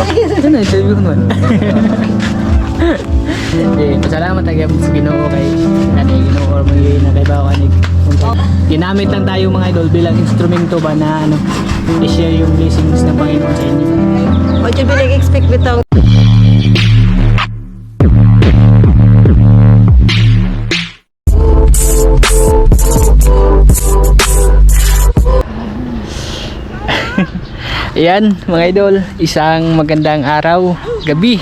Ano, interview ko naman. Pasalamat tayo sa Ginoo kay Nanay Ginoo or mga nakaibaw kanig. Ginamit lang tayo mga idol bilang instrumento ba na ano, i-share yung blessings ng Panginoon sa inyo. What you bilang expect bitaw? Ayan mga idol, isang magandang araw, gabi,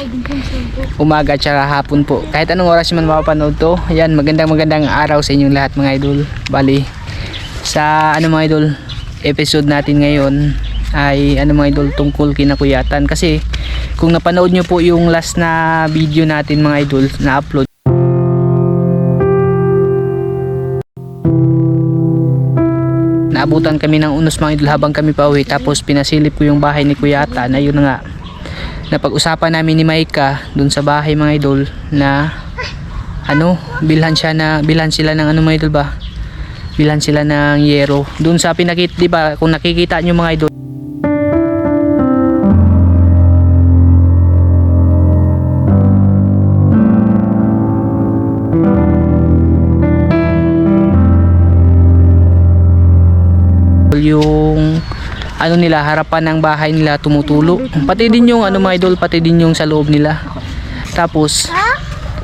umaga at hapon po. Kahit anong oras man mapapanood to, ayan magandang araw sa inyong lahat mga idol. Bali, sa ano mga idol, episode natin ngayon ay ano mga idol, tungkol kinakuyatan. Kasi kung napanood nyo po yung last na video natin mga idol na upload, naabutan kami ng unos mga idol habang kami pauwi, tapos pinasilip ko yung bahay ni Kuya Atan. Ayun na nga, napag-usapan namin ni Maika dun sa bahay mga idol na ano, bilhan sila ng ano mga idol ba, bilhan sila ng yero dun sa pinakita, di ba, kung nakikita nyo mga idol, yung ano nila, harapan ng bahay nila tumutulo, pati din yung ano mga idol, pati din yung sa loob nila. Tapos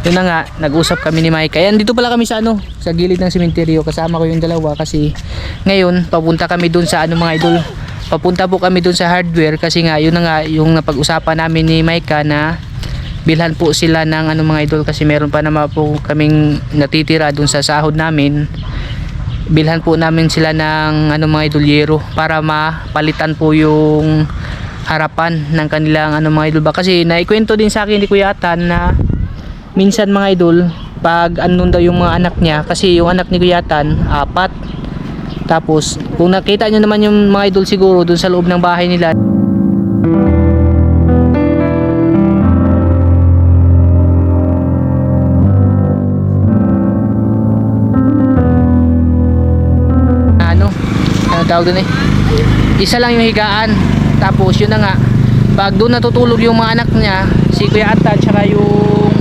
yun na nga, nag-usap kami ni Mike. Ayan, dito pala kami sa ano, sa gilid ng sementeryo, kasama ko yung dalawa kasi ngayon papunta kami dun sa ano mga idol, papunta po kami dun sa hardware kasi nga yun na nga yung napag-usapan namin ni Mike na bilhan po sila ng ano mga idol, kasi meron pa naman po kaming natitira dun sa sahod namin. Bilhan po namin sila ng ano mga idol, yero, para mapalitan po yung harapan ng kanilang ano mga idol ba. Kasi naikwento din sa akin ni Kuya Atan na minsan mga idol, pag andun daw yung mga anak niya, kasi yung anak ni Kuya Atan 4. Tapos kung nakita nyo naman yung mga idol siguro dun sa loob ng bahay nila, tawag doon isa lang yung higaan. Tapos yun na nga, pag doon natutulog yung mga anak niya, si Kuya Atan tsaka yung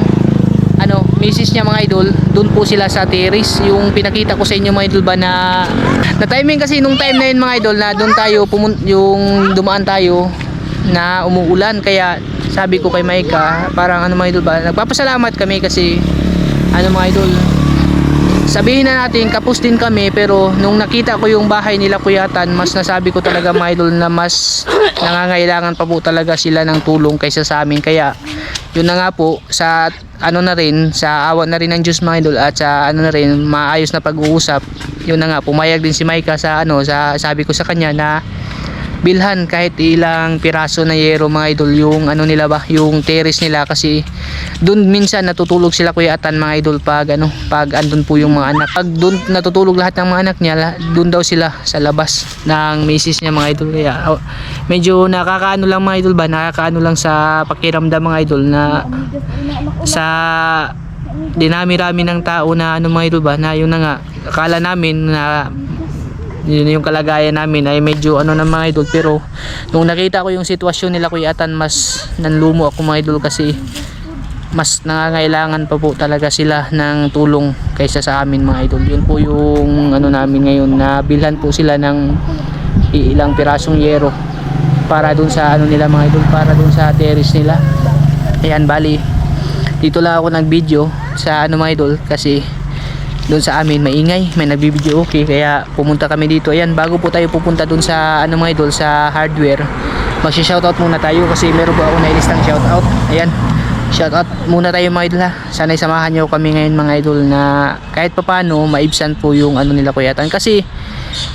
ano, misis niya mga idol, doon po sila sa terrace. Yung pinakita ko sa inyo mga idol ba na timing kasi nung time na yun mga idol, na doon tayo yung dumaan tayo na umuulan. Kaya sabi ko kay Maika, parang ano mga idol ba, nagpapasalamat kami kasi ano mga idol, sabihin na natin kapos din kami, pero nung nakita ko yung bahay nila Kuya Atan, mas nasabi ko talaga mga idol na mas nangangailangan pa po talaga sila ng tulong kaysa sa amin. Kaya yun na nga po, sa ano na rin, sa awa na rin ng Diyos mga idol, at sa ano na rin, maayos na pag-uusap, yun na nga, pumayag din si Maika sa ano, sa sabi ko sa kanya na bilhan kahit ilang piraso na yero mga idol yung ano nila ba, yung terrace nila. Kasi doon minsan natutulog sila Kuya Atan mga idol pag ano, pag andun po yung mga anak. Pag doon natutulog lahat ng mga anak niya, doon daw sila sa labas ng misis niya mga idol. Kaya medyo nakakaano lang mga idol ba, nakakaano lang sa pakiramdam mga idol na sa dinami-rami ng tao na ano mga idol ba, na yun na nga, akala namin na yun yung kalagayan namin ay medyo ano na mga idol. Pero nung nakita ko yung sitwasyon nila Kuya Atan, mas nanlumo ako mga idol, kasi mas nangangailangan pa po talaga sila ng tulong kaysa sa amin mga idol. Yun po yung ano namin ngayon, na bilhan po sila ng ilang pirasong yero para dun sa ano nila mga idol, para dun sa terrace nila. Ayan, bali dito lang ako nag video sa ano mga idol, kasi doon sa amin maingay, may nagbibideo, okay, kaya pumunta kami dito. Ayan, bago po tayo pupunta doon sa ano mga idol, sa hardware, magsi-shoutout muna tayo kasi meron po ako nailistang shoutout. Ayan, shoutout muna tayo mga idol ha. Sana'y samahan nyo kami ngayon mga idol, na kahit papano maibsan po yung ano nila Kuya Atan. Kasi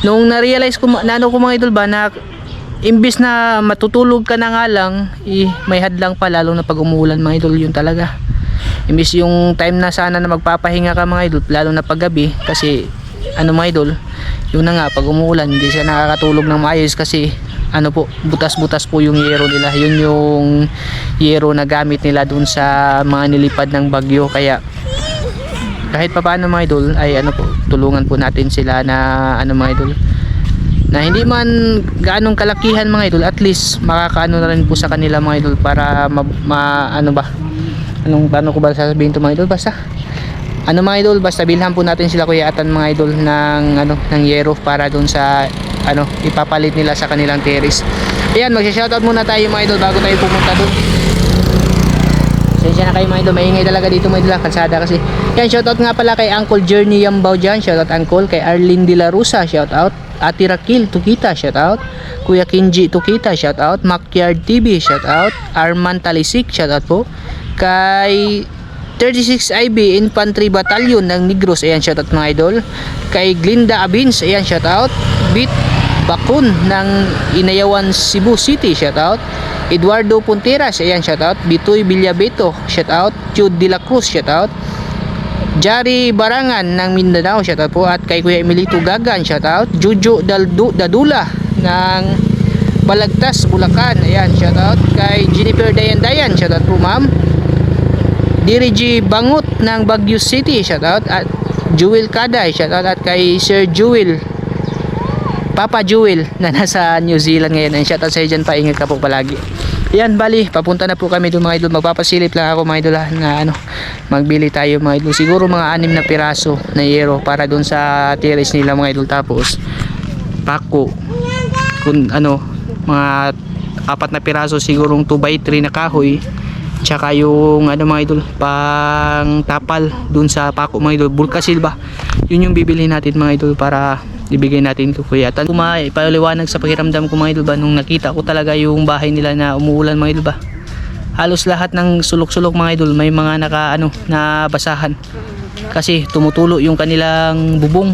nung na-realize ko na ano ko mga idol ba, na imbis na matutulog ka na nga lang, may hadlang pa, lalo na pag umuulan mga idol. Yun talaga, imbis yung time na sana na magpapahinga ka mga idol, lalo na pag gabi, kasi ano mga idol, yun na nga, pag umuulan hindi siya nakakatulog ng maayos, kasi ano po, butas-butas po yung yero nila. Yun yung yero na gamit nila dun sa mga nilipad ng bagyo. Kaya kahit pa paano mga idol ay ano po, tulungan po natin sila na ano mga idol, na hindi man gaanong kalakihan mga idol, at least makakaano na rin po sa kanila mga idol para ano ba, paano ko ba sasabihin to mga idol, basta ano mga idol, basta bilhan po natin sila Kuya Atan mga idol ng yero para doon sa ipapalit nila sa kanilang terrace. Ayan, magsha-shoutout muna tayo mga idol bago tayo pumunta doon. Sensya na kayo mga idol, maingay talaga dito mga idol, kalsada kasi. Yan, shoutout nga pala kay Uncle Journey Yambaw dyan, shoutout Uncle. Kay Arlene De La Rusa, shoutout. Ati Rakil Tukita, shoutout. Kuya Kinji Tukita, shoutout. Makyard TV, shoutout. Arman Talisik, shoutout po. Kay 36 IB Infantry Battalion ng Negros, ayan, shoutout mga idol. Kay Glinda Abins, ayan, shoutout. Beat Bakun ng Inayawan Cebu City, shoutout. Eduardo Punteras, ayan, shoutout. Bitoy Villabeto, shoutout. Jude De La Cruz, shoutout. Jari Barangan ng Mindanao, shoutout po. At kay Kuya Emilito Gagan, shoutout. Juju Dadula ng Balagtas, Bulacan, ayan, shoutout. Kay Jennifer Dayan, shoutout po ma'am. Dirigi Bangut ng Baguio City, shoutout. At Jewel Kaday, shoutout. At kay Sir Jewel, Papa Jewel na nasa New Zealand ngayon, and shoutout sa iyo dyan, paingat ka po palagi. Yan, bali, papunta na po kami doon mga idol. Magpapasilip lang ako mga idol na magbili tayo mga idol. Siguro mga 6 na piraso na yero para doon sa terrace nila mga idol. Tapos pako, kung mga 4 na piraso sigurong 2x3 na kahoy. Tsaka yung mga idol, pang tapal doon sa pako mga idol, Bulkasil ba, yun yung bibili natin mga idol para ibigay natin ko Kuya Atan. Paliwanag sa pakiramdam ko mga idol ba, nung nakita ko talaga yung bahay nila na umuulan mga idol ba, halos lahat ng sulok-sulok mga idol may mga na basahan kasi tumutulo yung kanilang bubong.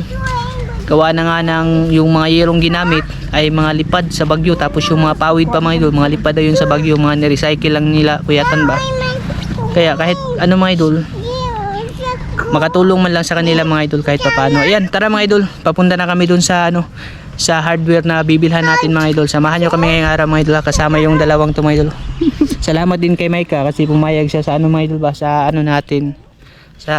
Gawa na nga ng yung mga yerong ginamit ay mga lipad sa bagyo, tapos yung mga pawid pa mga idol, mga lipad na yun sa bagyo, mga nirecycle lang nila Kuya Atan ba. Kaya kahit mga idol, makatulong man lang sa kanila mga idol kahit paano. Ayan, tara mga idol, papunta na kami dun sa sa hardware na bibilhan natin mga idol. Samahan nyo kami ngayong araw mga idol, kasama yung dalawang to mga idol. Salamat din kay Maika kasi pumayag siya sa mga idol ba, sa natin, sa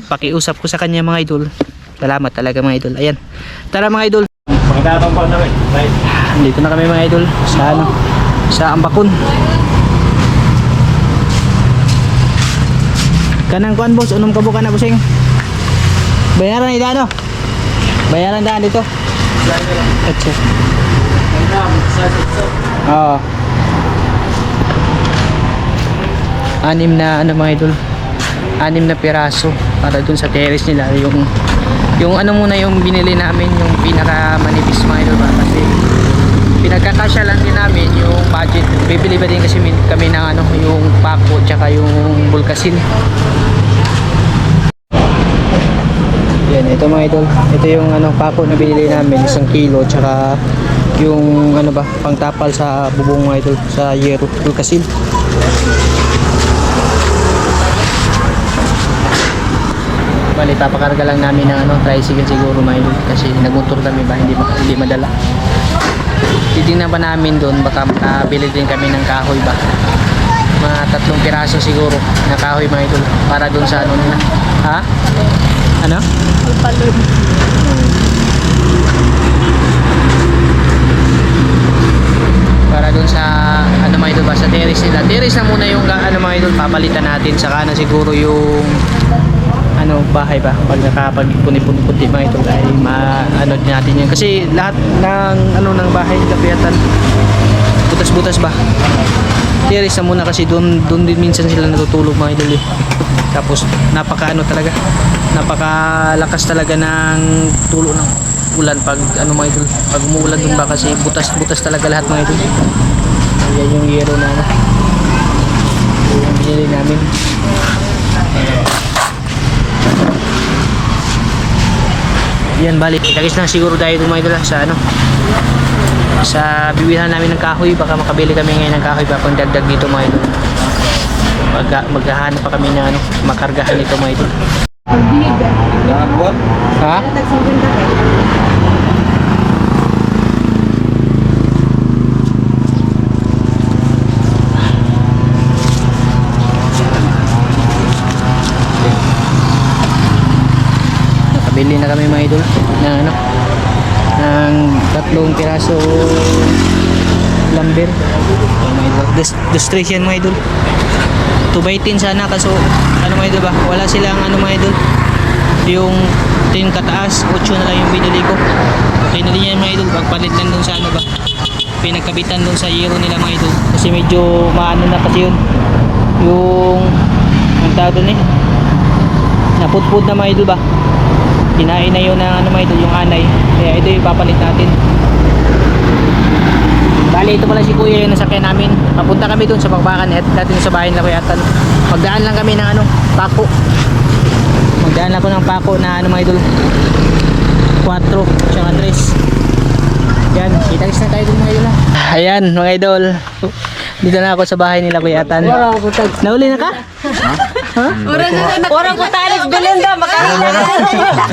pakiusap ko sa kanya mga idol. Salamat talaga mga idol. Ayan, tara mga idol. Magkakang pa na right? Dito na kami mga idol sa sa Ambakon. Kanang kuan boss, unom ka buka na busing. Bayaran ni dano. Bayaran daan dito. Etche. Oo. 6 na mga idol. 6 na piraso para dun sa terrace nila, yung muna yung binili namin, yung pinaka manipis mga idol ba, kasi pinagkakasya lang din namin yung budget. Bibili ba din kasi kami ng yung pako tsaka yung bulkasil. Yan, ito mga idol, ito yung pako na binili namin, 1 kilo, tsaka yung pangtapal sa bubong mga idol, sa yero, bulkasil. Bali, papakarga lang namin ng tricycle siguro mga idol, kasi nagmotor kami ba, hindi madala. Titingnan pa namin doon, baka makabili din kami ng kahoy ba, mga 3 piraso siguro na kahoy mga idol, para doon sa nila. Ha? Ano? Palpalod. Para doon sa mga idol ba, sa terrace nila. Terrace na muna yung mga idol, papalitan natin, saka na siguro yung bahay ba, pag nakapag-puni-puni mga ito ay din natin yan, kasi lahat ng ng bahay kapiyatan butas-butas ba. Terrace na muna kasi doon din minsan sila natutulog mga idol tapos talaga, napakalakas talaga ng tulo ng ulan pag mga idol, pag umuulan doon ba, kasi butas-butas talaga lahat mga idol. Ayan yung yero na yung binili namin. Yan, balik itagis na siguro tayo mga idol sa sa bibilhan namin ng kahoy, baka makabili kami ngayon ng kahoy ba, pang dagdag dito mga idol. Maghahanap pa kami na makargahan ito mga idol. Ha? Bili na kami mga idol ng piraso lumber. Ayan, mga idol. Dos-tres yan mga idol. 2x10 sana kaso ano mga idol ba? Wala silang ano mga idol. Yung 10 kataas, 8 na lang yung binili ko. Okay na din yan mga idol. Pagpalit lang dun sa ano ba? Pinagkabitan dun sa Euro nila mga idol. Kasi medyo maano na kasi yun. Yung ang tawag dun naputpud na mga idol ba? Kinain na yun ng ano mga idol, yung anay. Kaya ito yung papalit natin. Bali ito pala si kuya yung nasakyan namin. Papunta kami dun sa Bakbakan natin sa bahay nila Kuya Atan. Magdaan lang kami ng ano, pako. Magdaan lang ako ng pako na ano mga idol 4 tsaka 3. Yan, kita-kits na tayo dun mga idol ha. Ayan mga idol, dito na ako sa bahay nila Kuya Atan. Nauli na ka? Orang ko talis Belinda, makakita.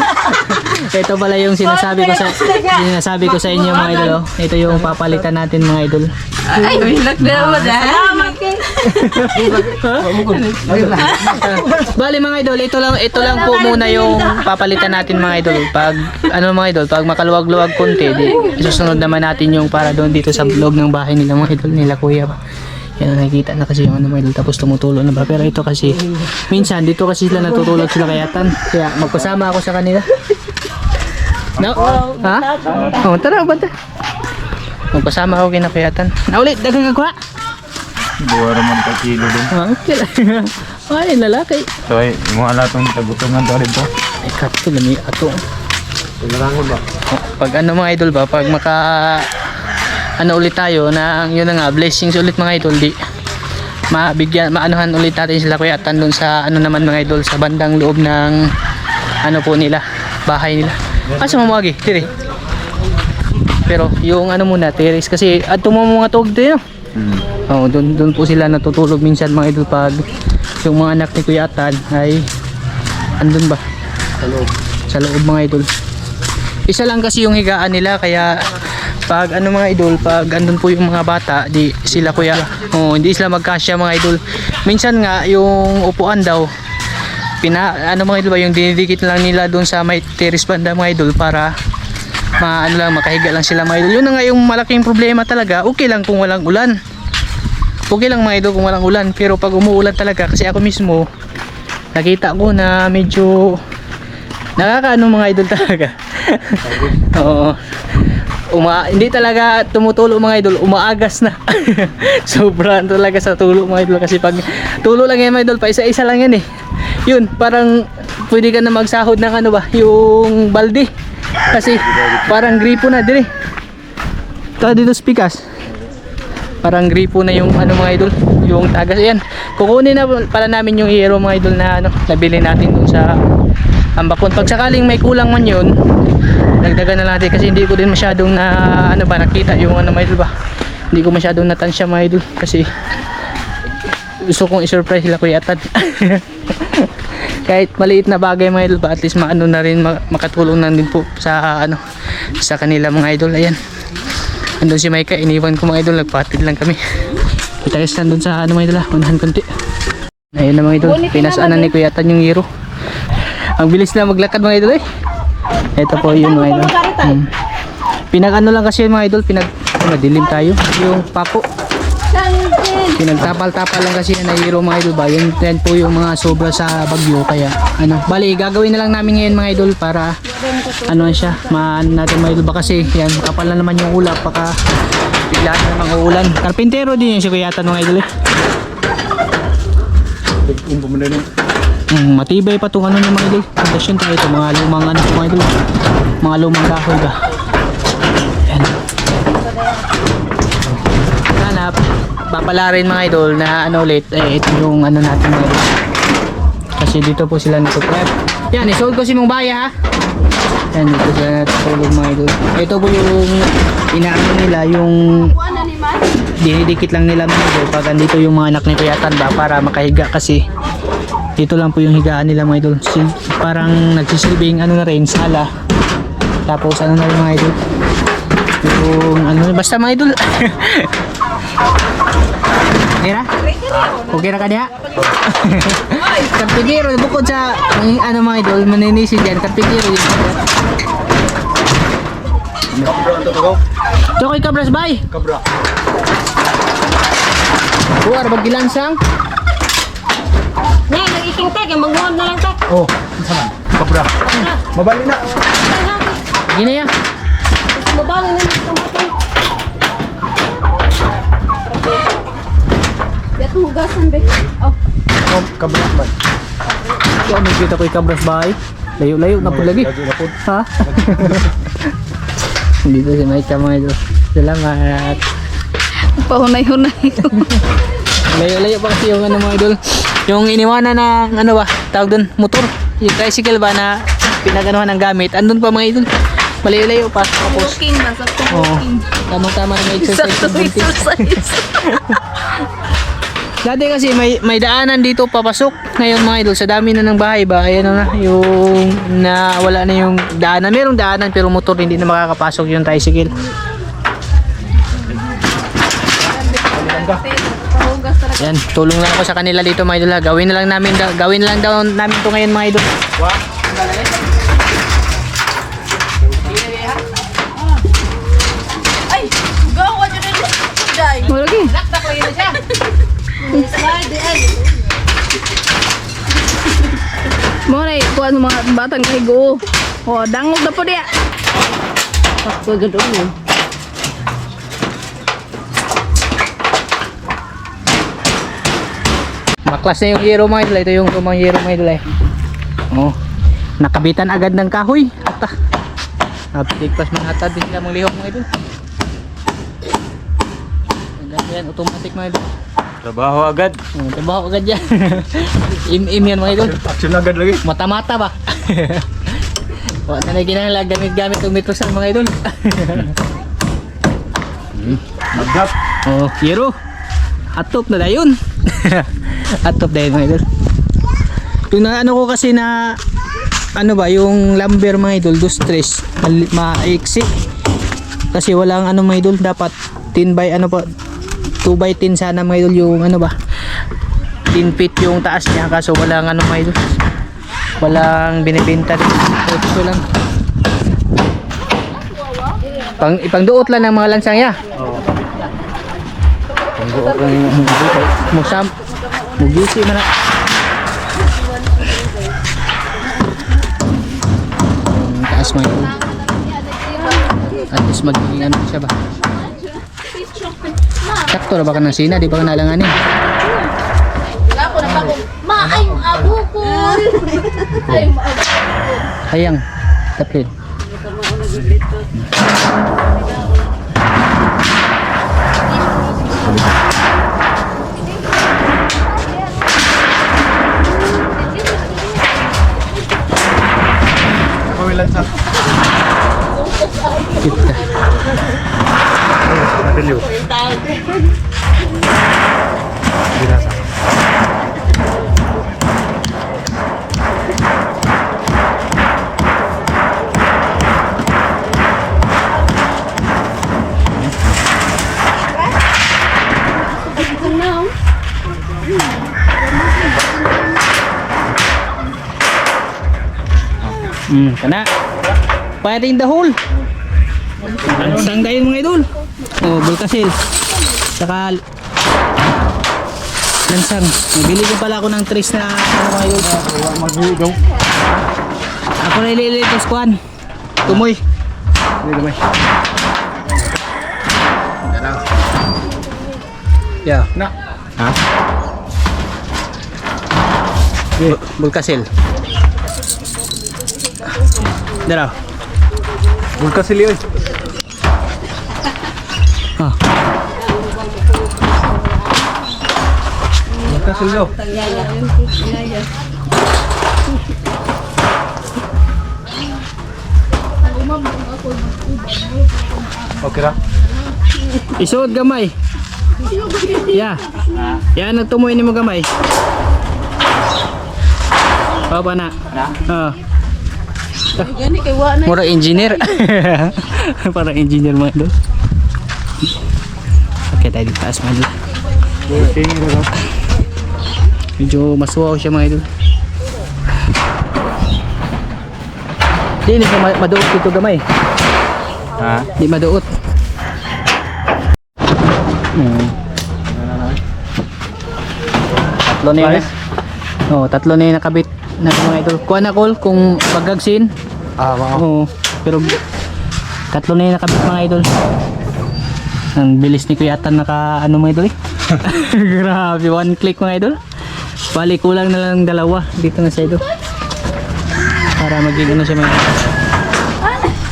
Ito pala yung sinasabi ko sa inyo mga idol. Ito yung papalitan natin mga idol. Ay, wilak na naman. Salamat kay. Bali mga idol, ito lang po muna yung papalitan natin mga idol. Pag ano mga idol, pag makaluwag-luwag konti, isusunod naman natin yung para doon dito sa vlog ng bahay nila mga idol nila kuya ba. Yan nakikita na kasi yung ano mga idol, tapos tumutulo na ba. Pero ito kasi minsan dito kasi sila natutulog sila kayatan. Kaya magpasama ako sa kanila. No? Ha? Oh, tara banta. Magpasama ako kina kayatan. Naulit dagang agwa. Buwa naman ka kilo din. Okay lang. Ay, lalaki. So ay, mo ala tong tagutungan to rin to. Ay, kato lami ato. Pinarangon ba? Pag ano mga idol ba, pag maka ano ulit tayo na yun na nga blessings ulit mga idol, di maanuhan ulit natin sila Kuya Atan doon sa ano naman mga idol sa bandang loob ng ano po nila, bahay nila. Asa mamagi? Tiri. Pero yung ano muna, terrace kasi ato mo mga tuog dito. Oh, doon po sila natutulog minsan mga idol pag yung mga anak ni Kuya Atan ay andun ba? Sa loob mga idol. Isa lang kasi yung higaan nila kaya pag ano mga idol, pag andun po yung mga bata, di sila kuya, hindi sila magkasya mga idol. Minsan nga yung upuan daw ano mga idol ba, yung dinidikit lang nila doon sa may terrace banda mga idol para ano lang, makahiga lang sila mga idol. Yun na nga yung malaking problema talaga. Okay lang kung walang ulan. Okay lang mga idol kung walang ulan, pero pag umuulan talaga, kasi ako mismo nakita ko na medyo nakakaano mga idol talaga. Oo. Hindi talaga tumutulo mga idol, umaagas na. Sobra talaga sa tulo mga idol, kasi pag tulo lang yan mga idol, pa isa-isa lang yan eh. Yun, parang pwede ka na magsahod ng ano ba, yung balde. Kasi parang gripo na dire. Ito dito spikas. Parang gripo na yung ano mga idol, yung tagas. Ayan, kukunin na pala namin yung hero mga idol na ano, nabili natin dun sa Ambakon. Pag sakaling may kulang man yun, dagdagan na natin kasi hindi ko din masyadong na ano ba nakita yung ano mga idol ba. Hindi ko masyadong natansya mga idol kasi gusto kong i-surprise sila Kuya Atan. Kahit maliit na bagay mga idol ba, at least maano na rin, makatulong na din po sa ano sa kanila mga idol. Ayan. Andun si Maika, iniwan ko mga idol, nagpatid lang kami. Itayos lang dun sa ano mga idol, unahan konti. Ayun na mga idol, pinasaanan ni Kuya Atan yung hero. Ang bilis na maglakad mga idol eh. Ito po yung mga idol. Pinag ano lang kasi mga idol, madilim tayo. Yung pako. Pinagtapal-tapal lang kasi na hero mga idol ba. Yan po yung mga sobra sa bagyo. Kaya ano, bali gagawin na lang namin ngayon mga idol para ano siya, maan natin mga idol ba kasi yan, kapal na naman yung ulap. Baka biglaan na namang uulan. Karpintero din yung si Kuya Atan mga idol eh. Matibay pa itong ano niya mga idol. Pundasyon tayo ito, mga lumang ano mga idol, mga lumang kahoy ba. Yan. Sana papala rin mga idol na ano ulit ito yung ano natin mga idol. Kasi dito po sila nagpo-prep. Yan, isold ko si Mong Baya ha. Yan, dito sila natutulog mga idol. Ito po yung inaano nila, yung dinidikit lang nila mga idol pag andito yung mga anak ni Kuya Atan ba, para makahiga kasi dito lang po yung higaan nila mga idol. Parang nagsisilbing ano na rin, sala. Tapos ano na rin mga idol, yung ano, basta mga idol. Kira? Okay na ka diha? Karpintero, bukod sa ano mga idol, maninisin dyan, karpintero yun. Chokoy kabras bay. Kabra. Buar bagilansang. Nga, nag-iking tag. Mag-1 na lang tag. Oh, sama. Kabra. Mabali na. Gini ya. Mabali na lang itong Yato hugasan, be. Oh. Oh, kabra ba? Ikaw may kita ko kabras bay. Layo-layo na po lagi. Ha? Dito si Mike mga idol. Salamat. Pahunay-hunay. Layo-layo pa kasi yung ano mga idol. Yung iniwanan na ano ba, tawag doon, motor. Yung tricycle ba na pinaganuhan ng gamit. Andun pa mga idol. Malayo-layo pa. Tapos, Walking na, sakto oo. walking. Tamang-tama na may exercise. Sakto ng buntis. exercise. Dati kasi may daanan dito papasok. Ngayon mga idol, sa dami na ng bahay ba, ayan na yung na wala na yung daanan. Merong daanan pero motor hindi na makakapasok yung tricycle. Pahugas talaga. Yan, tulong lang ako sa kanila dito mga idol ha. Gawin na lang daw namin to ngayon mga idol. Ay, go, what you did? Jai. Wala lagi. Mo na kuan mga batang kahigo. Oh, dangog na po diya. Ako gadon mo. Maklas na yung hero mga idol. Ito yung lumang hero mga idol eh. Oh, nakabitan agad ng kahoy. Ata. Napigpas mga hatad din sila mga lihok mga idol. Yan, automatic mga idol. Trabaho agad. Oh, trabaho agad yan. Im-im yan mga idol. Action agad lagi. Mata-mata ba? Wala na ginahal gamit-gamit ng metrosan mga idol. Magdap. Oh, hero. Atop na dayon. Atop dayon mga idol. Yung na ano ko kasi na ano ba, yung lumber mga idol, dos stress, maiksi. Kasi walang ano mga idol, dapat 10 by ano pa 2 by 10 sana mga idol yung ano ba 10 feet yung taas niya, kaso walang ano mga idol, walang binibenta din. So lang ipangduot lang ng mga lansang ya. Pangguot lang yung Musam mugisi man na. Yung taas mga idol. At least magiging ano siya ba. Sakto na ba ka ng sina? Di ba ka nalanganin? Ako na bago. Ma, ay mo abo ko. Ay mo abo. Hayang. Tapin. Pawilan sa. Kita. Nadaliw. Binasa. Kana. Firing the hole. Lansang dayon mga idol. Oh, bulkasil. Saka lansang. Nabili ko pala ako ng trace na ano mga idol. Maghigaw. Ako na ililit sa squan. Tumoy. Hindi naman. Yeah. Na. Ha? Bulkasil. Dara. Bulkasil yun. Ah. Bulkasil yun. Okay ra? Isuod gamay. Yeah. Yan nagtumoy ni mo gamay. Baba na. Gani kay wa na. Mura engineer. Para engineer mga idol. Okay, tayo dito taas mga idol. Medyo masuwaw siya mga idol. Di na siya maduot dito gamay. Ha? Di maduot. Tatlo na yun. Oo, tatlo na yung nakabit na mga idol. Kuha na call kung pagagsin. Oo, pero tatlo na yung nakabit mga idol. Ang bilis ni Kuya Atan naka ano mga idol eh. Grabe, one click mga idol. Bali kulang na lang dalawa dito na sa idol. Para maging ano siya mga idol.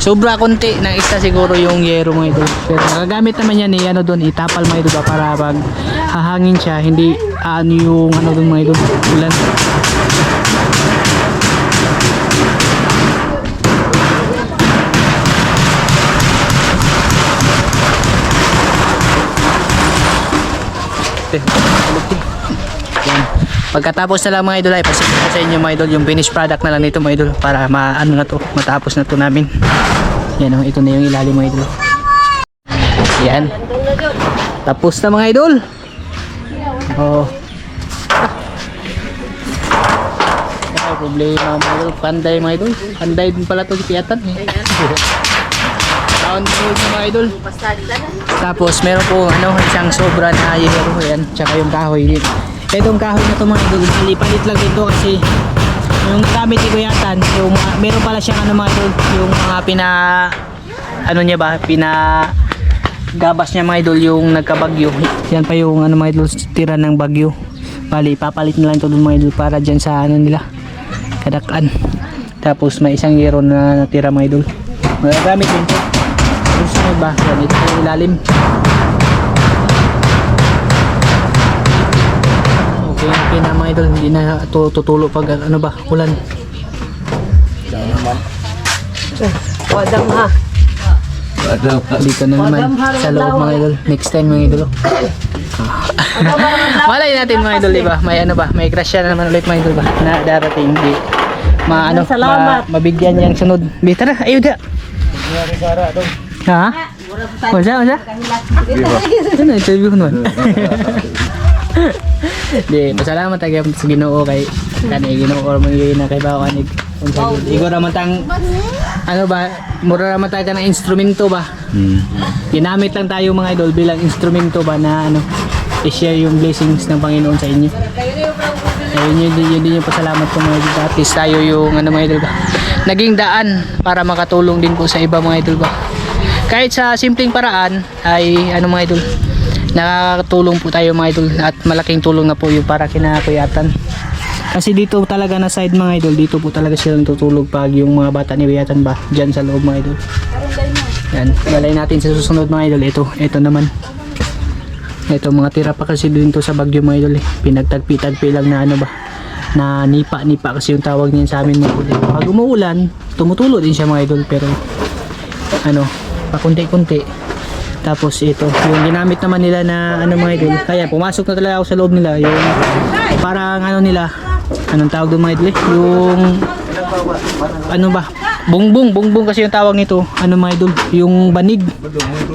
Sobra konti ng isa siguro yung yero mga idol. Pero nagagamit naman yan eh, ano doon, itapal mga idol ba, para pag hahangin siya, hindi ano yung ano doon mga idol, ulan. Yan. Pagkatapos na lang mga idol ay pasipin ko sa inyo mga idol yung finished product na lang nito mga idol para maano na to, matapos na to namin. Yan oh, ito na yung ilalim mga idol. Yan. Tapos na mga idol. Oh. Ay, problema mga idol. Panday mga idol. Panday din pala to si Piatan. Down the road mga idol. Tapos meron po ano, isang sobra na yero. Yan. Tsaka yung kahoy din. Itong kahoy na ito mga idol, palit lang dito kasi yung gamit ni Kuya Atan, yung meron pala siyang ano mga idol, yung mga ano niya ba, gabas niya mga idol, yung nagkabagyo. Yan pa yung ano mga idol, tira ng bagyo. Bali, papalit na lang ito mga idol para dyan sa ano nila, Kadakan. Tapos may isang yero na natira mga idol. Magagamit din ito. Gusto nyo ba? Yan, ito yung ilalim. Okay na mga idol, hindi na tutulo pag ano ba, ulan. Wadam ha. Dito na naman sa loob mga idol. Next time mga idol. Malay natin mga idol, diba? May ano ba, may grasya na naman ulit mga idol ba na darating. Di maano, mabigyan yang sunod. Bi tara, ayo da. Ha? Wala. Ano interview nun? Di, pasalamat tayo sa Ginoo kay kanay Ginoo or mga na kay bawanig. Igor naman tang ano ba, mura naman tayo ng instrumento ba? Ginamit lang tayo mga idol bilang instrumento ba na ano, i-share yung blessings ng Panginoon sa inyo. Yun din yung pasalamat ko mga idol. At least tayo yung ano mga idol ba, naging daan para makatulong din po sa iba mga idol ba. Kahit sa simpleng paraan ay ano mga idol, nakakatulong po tayo mga idol at malaking tulong na po yung para kina Kuya Atan. Kasi dito talaga na side mga idol, dito po talaga silang tutulog pag yung mga bata ni Kuya Atan ba, dyan sa loob mga idol. Yan, balay natin sa susunod mga idol. Ito naman. Ito mga tira pa kasi dito sa Bagyo mga idol eh. Pinagtagpi-tagpi lang na ano ba, na nipa kasi yung tawag niyan sa amin mga idol. Pag umuulan, tumutulo din siya mga idol pero ano, pakunti-kunti. Tapos ito, yung ginamit naman nila na ano mga idol. Kaya pumasok na talaga ako sa loob nila. Yung parang ano nila, anong tawag doon mga idol eh? Yung ano ba? Bungbong kasi yung tawag nito. Ano mga idol? Yung banig.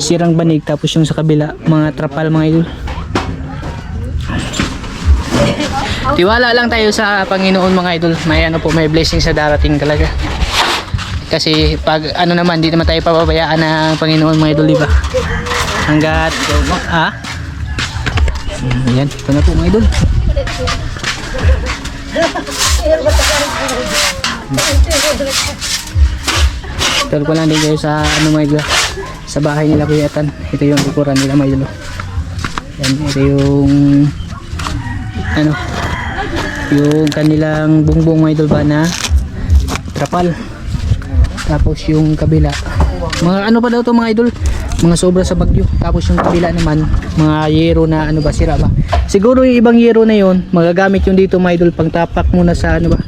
Sirang banig. Tapos yung sa kabila, mga trapal mga idol. Tiwala lang tayo sa Panginoon mga idol. May ano po, may blessing sa darating talaga. Kasi pag ano naman, di naman tayo pababayaan ng Panginoon mga idol, diba? Hanggat ayan, ito na po mga idol. Ito ko lang din kayo sa ano mga idol, sa bahay nila Kuya Atan. Ito yung ukuran nila mga idol. Yan, ito yung ano, yung kanilang bungbong mga idol ba na trapal. Tapos yung kabila, mga ano pa daw to mga idol, mga sobra sa bagyo. Tapos yung kabila naman, mga yero na ano ba, sira ba. Siguro yung ibang yero na yon magagamit yung dito mga idol, pang tapak muna sa ano ba,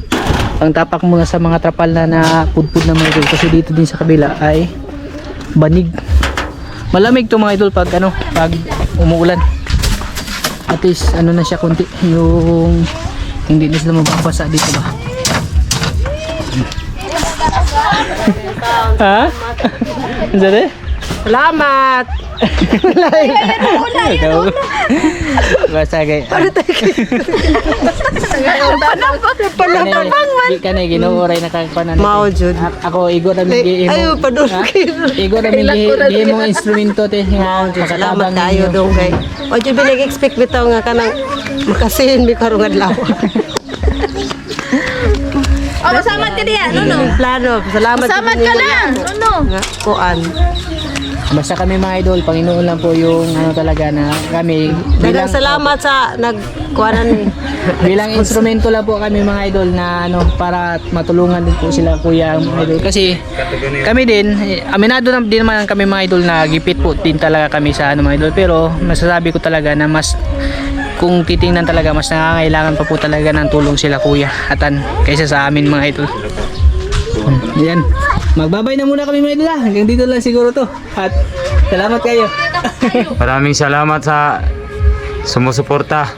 pang tapak muna sa mga trapal na pudpud na mga idol. Kasi dito din sa kabila ay banig. Malamig to mga idol pag ano, pag umuulan. At least ano na siya konti, yung hindi na sila mababasa dito ba. Ha? Salamat. Basta kay kanay ginuoray na kagpanan. Mao jud. Ako igo na mi Ayo padul kayo. igo na mi mo instrumento te nga Salamat makatabang kayo ninyo. dong kay. O jud binag-expect bitaw nga kanang makasihin mi karong adlaw. Oh, masamad ka diya, Nuno. Plano. Salamat Masamad jud ka ninyo lang, Nuno. nga kuan. Basta kami mga idol, Panginoon lang po yung ano talaga na kami Daghang salamat sa nagkuanan ni. bilang instrumento lang po kami mga idol na ano para matulungan din po sila kuya mga idol kasi kami din aminado na din naman kami mga idol na gipit po din talaga kami sa ano mga idol pero masasabi ko talaga na mas kung titingnan talaga mas nangangailangan pa po talaga ng tulong sila kuya Atan kaysa sa amin mga idol. Yan. Magbabay na muna kami mga idol ha. Hanggang dito lang siguro to. At salamat kayo. Maraming salamat sa sumusuporta.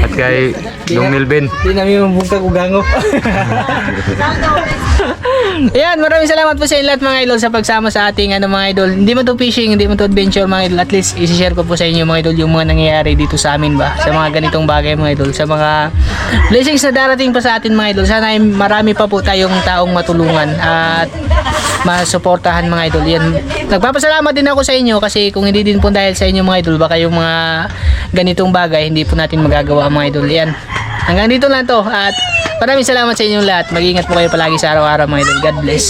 At kay Dong Melvin. Hindi namin yung bungkag ugango. Ayan, maraming salamat po sa inyo lahat mga idol sa pagsama sa ating ano mga idol. Hindi mo to fishing, hindi mo to adventure mga idol. At least i-share ko po sa inyo mga idol yung mga nangyayari dito sa amin ba. Sa mga ganitong bagay mga idol. Sa mga blessings na darating pa sa atin mga idol. Sana ay marami pa po tayong taong matulungan at masuportahan mga idol. Yan. Nagpapasalamat din ako sa inyo kasi kung hindi din po dahil sa inyo mga idol baka yung mga ganitong bagay hindi po natin magagawa mga idol. Yan. Hanggang dito lang to at maraming salamat sa inyong lahat. Mag-ingat po kayo palagi sa araw-araw mga idol. God bless.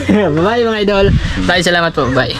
Bye-bye mga idol. Maraming salamat po. Bye.